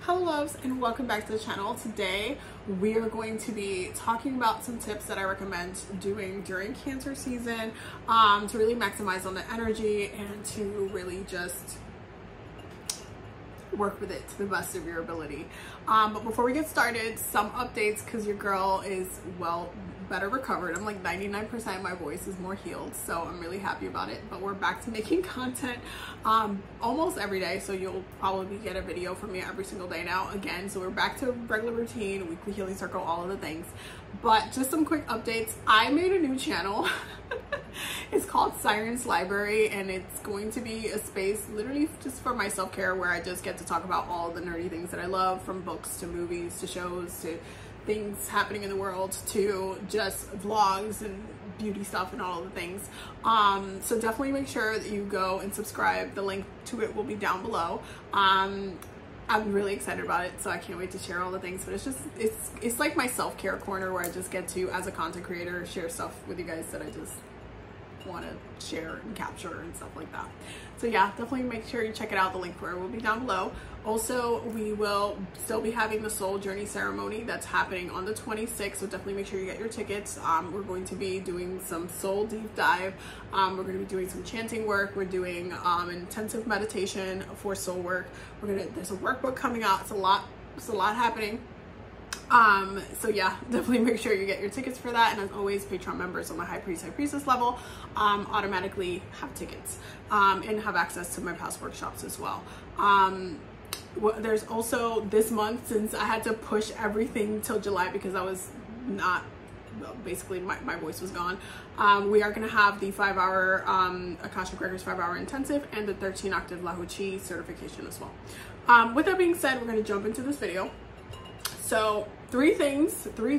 Hello loves, and welcome back to the channel. Today we are going to be talking about some tips that I recommend doing during Cancer season to really maximize on the energy and to really just work with it to the best of your ability. But before we get started, some updates, because your girl is better recovered. I'm like 99% of my voice is more healed, so I'm really happy about it. But we're back to making content almost every day, so you'll probably get a video from me every single day now again. So we're back to regular routine, weekly healing circle, all of the things. But just some quick updates. I made a new channel. It's called Siren's Library, and it's going to be a space literally just for my self-care, where I just get to talk about all the nerdy things that I love, from books to movies to shows to things happening in the world to just vlogs and beauty stuff and all of the things. So definitely make sure that you go and subscribe. The link to it will be down below. I'm really excited about it, so I can't wait to share all the things. But it's like my self-care corner, where I just get to, as a content creator, share stuff with you guys that I just want to share and capture and stuff like that. So yeah, definitely make sure you check it out. The link for it will be down below. Also, we will still be having the soul journey ceremony that's happening on the 26th, so definitely make sure you get your tickets. We're going to be doing some soul deep dive. We're going to be doing some chanting work. We're doing intensive meditation for soul work. There's a workbook coming out. It's a lot happening. So yeah, definitely make sure you get your tickets for that. And as always, Patreon members on the high priestess level automatically have tickets and have access to my past workshops as well. There's also this month, since I had to push everything till July because I was not, basically my voice was gone, we are going to have the 5-hour Akashic Records 5-hour intensive and the 13 octave Lahu Chi certification as well. With that being said, we're going to jump into this video. So three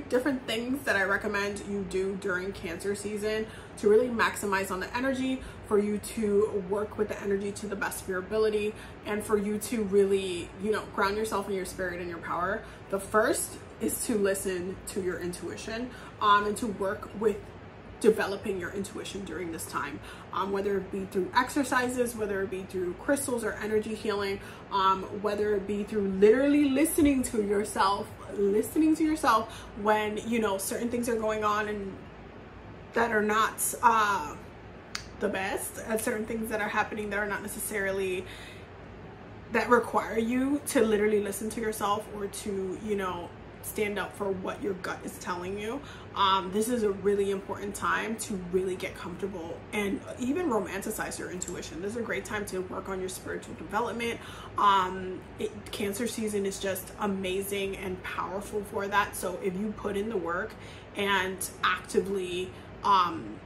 different things that I recommend you do during Cancer season to really maximize on the energy, for you to work with the energy to the best of your ability, and for you to really, ground yourself in your spirit and your power. The first is to listen to your intuition and to work with developing your intuition during this time, whether it be through exercises, whether it be through crystals or energy healing, whether it be through literally listening to yourself when certain things are going on and that are not the best, and certain things that are happening that are not necessarily, that require you to literally listen to yourself, or to stand up for what your gut is telling you. This is a really important time to really get comfortable and even romanticize your intuition. This is a great time to work on your spiritual development. Cancer season is just amazing and powerful for that. So if you put in the work and actively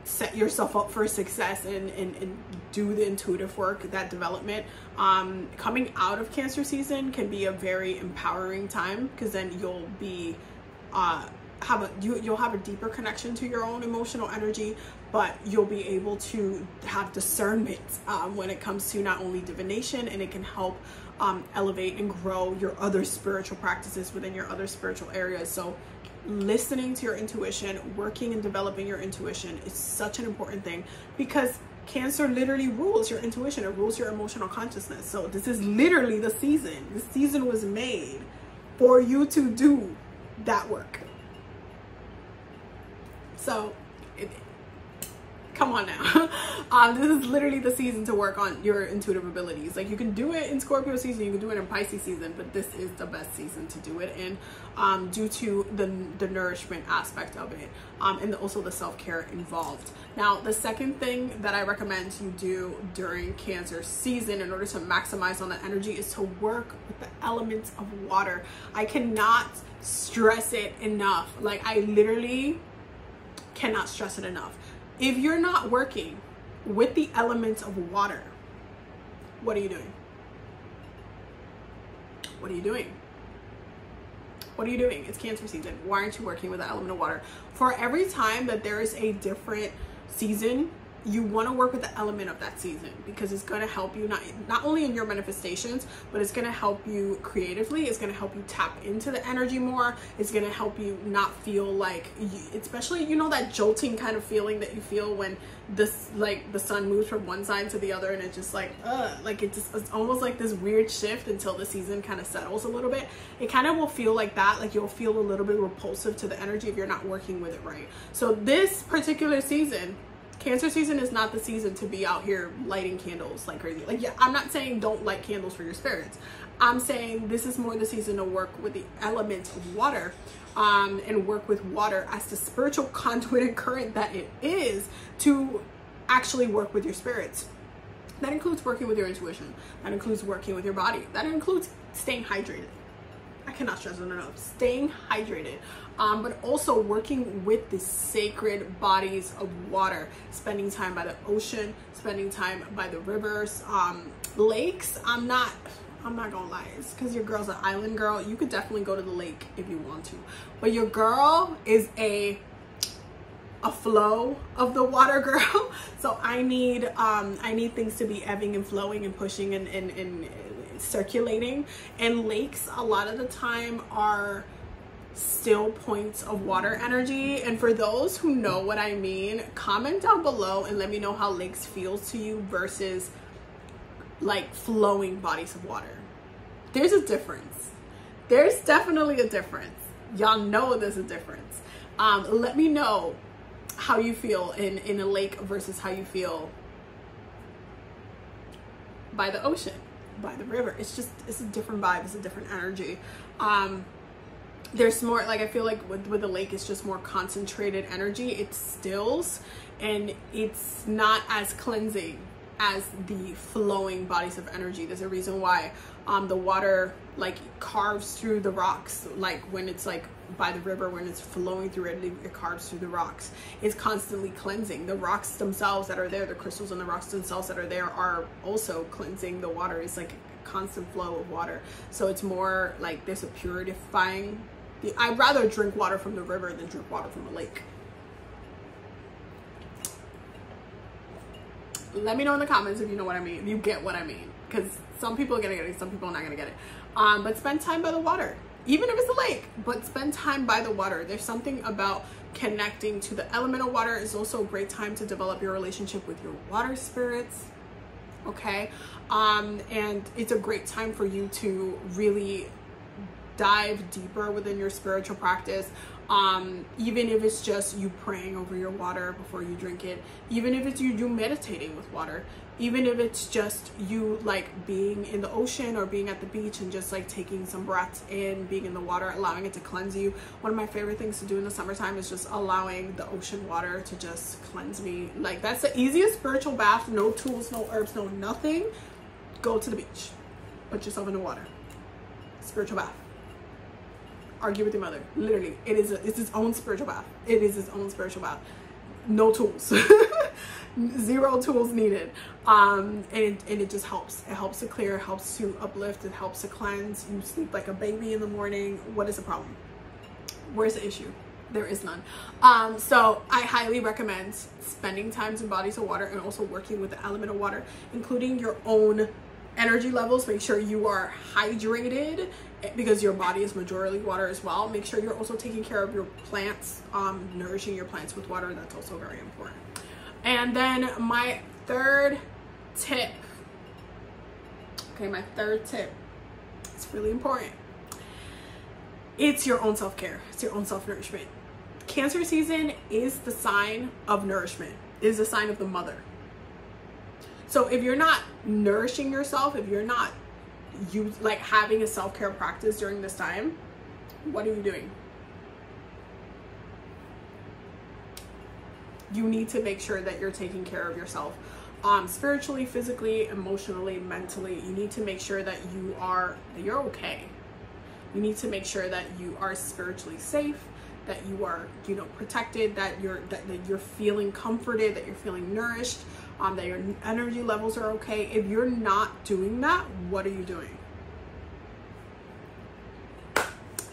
set yourself up for success and do the intuitive work, that development, coming out of Cancer season can be a very empowering time, because then you'll be you'll have a deeper connection to your own emotional energy, but you'll be able to have discernment when it comes to not only divination, and it can help elevate and grow your other spiritual practices within your other spiritual areas. So listening to your intuition, working and developing your intuition is such an important thing, because Cancer literally rules your intuition. It rules your emotional consciousness. So this is literally the season. The season was made for you to do that work. So come on now. This is literally the season to work on your intuitive abilities. Like, you can do it in Scorpio season, you can do it in Pisces season, but this is the best season to do it in, due to the nourishment aspect of it, and also the self-care involved. Now, the second thing that I recommend you do during Cancer season in order to maximize on the energy is to work with the elements of water. I cannot stress it enough. Like, I literally cannot stress it enough. If you're not working with the elements of water, what are you doing? What are you doing? What are you doing? It's Cancer season. Why aren't you working with the element of water? For every time that there is a different season you want to work with the element of that season, because it's going to help you not only in your manifestations, but it's going to help you creatively. It's going to help you tap into the energy more. It's going to help you not feel like especially, you know, that jolting kind of feeling that you feel when this, like, the sun moves from one side to the other, and it's just like it's almost like this weird shift until the season kind of settles a little bit. It kind of will feel like that, like you'll feel a little bit repulsive to the energy if you're not working with it right. So this particular season, Cancer season, is not the season to be out here lighting candles like crazy. Like, yeah, I'm not saying don't light candles for your spirits. I'm saying this is more the season to work with the element of water, and work with water as the spiritual conduit and current that it is to actually work with your spirits. That includes working with your intuition. That includes working with your body. That includes staying hydrated. I cannot stress it enough. Staying hydrated. But also working with the sacred bodies of water, spending time by the ocean, spending time by the rivers, lakes. I'm not gonna lie, it's because your girl's an island girl. You could definitely go to the lake if you want to, but your girl is a flow of the water girl. So I need things to be ebbing and flowing and pushing and circulating. And lakes a lot of the time are still points of water energy. And for those who know what I mean, comment down below and let me know how lakes feels to you versus like flowing bodies of water. There's a difference. There's definitely a difference. Y'all know there's a difference. Let me know how you feel in a lake versus how you feel by the ocean, by the river. It's a different vibe. It's a different energy. There's more, like, I feel like with the lake, it's just more concentrated energy. It stills and it's not as cleansing as the flowing bodies of energy. There's a reason why the water like carves through the rocks, like when it's like by the river, when it's flowing through it, it carves through the rocks. It's constantly cleansing. The rocks themselves that are there, the crystals and the rocks themselves that are there are also cleansing the water. It's like a constant flow of water. So it's more like there's a purifying. I'd rather drink water from the river than drink water from a lake. Let me know in the comments if you know what I mean, if you get what I mean, because some people are gonna get it, some people are not gonna get it. But spend time by the water, even if it's a lake, but spend time by the water. There's something about connecting to the element of water. It's also a great time to develop your relationship with your water spirits, okay? And it's a great time for you to really dive deeper within your spiritual practice. Even if it's just you praying over your water before you drink it, even if it's you meditating with water, even if it's just you like being in the ocean or being at the beach and just like taking some breaths in, being in the water, allowing it to cleanse you. One of my favorite things to do in the summertime is just allowing the ocean water to just cleanse me. Like, that's the easiest spiritual bath. No tools, no herbs, no nothing. Go to the beach, put yourself in the water. Spiritual bath. Argue with your mother. Literally, it's its own spiritual bath. It is its own spiritual bath. No tools. Zero tools needed. And it just helps. It helps to clear, it helps to uplift, it helps to cleanse. You sleep like a baby in the morning. What is the problem? Where's the issue? There is none. So I highly recommend spending time in bodies of water and also working with the element of water, including your own energy levels. Make sure you are hydrated because your body is majority water as well. Make sure you're also taking care of your plants, nourishing your plants with water. That's also very important. And then my third tip, my third tip, it's really important. It's your own self-care. It's your own self-nourishment. Cancer season is the sign of nourishment. It is a sign of the mother. So if you're not nourishing yourself, if you're not having a self-care practice during this time, what are you doing? You need to make sure that you're taking care of yourself, spiritually, physically, emotionally, mentally. You need to make sure that you're okay. You need to make sure that you are spiritually safe, that you are, protected, that you're feeling comforted, that you're feeling nourished, that your energy levels are okay. If you're not doing that, what are you doing?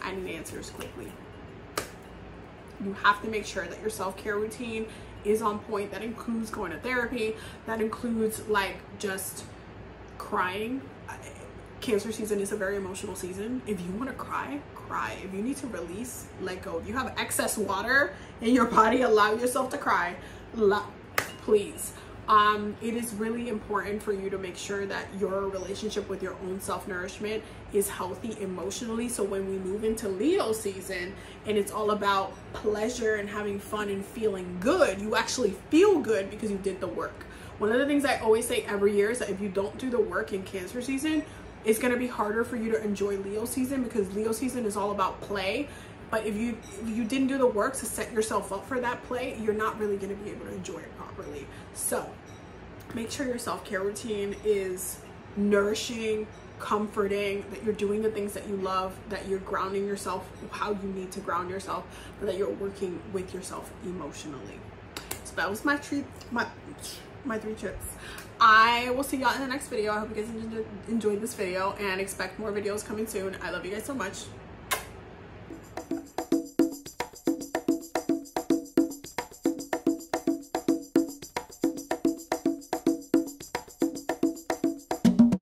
I need answers quickly. You have to make sure that your self-care routine is on point. That includes going to therapy. That includes like just crying. Cancer season is a very emotional season. If you want to cry, cry. If you need to release, let go. If you have excess water in your body, allow yourself to cry, please. It is really important for you to make sure that your relationship with your own self-nourishment is healthy emotionally. So when we move into Leo season and it's all about pleasure and having fun and feeling good, you actually feel good because you did the work. One of the things I always say every year is that if you don't do the work in Cancer season, it's going to be harder for you to enjoy Leo season, because Leo season is all about play. But if you didn't do the work to set yourself up for that play, you're not really going to be able to enjoy it properly. So make sure your self-care routine is nourishing, comforting, that you're doing the things that you love, that you're grounding yourself how you need to ground yourself, but that you're working with yourself emotionally. So that was my 3 tips. I will see y'all in the next video. I hope you guys enjoyed this video and expect more videos coming soon. I love you guys so much.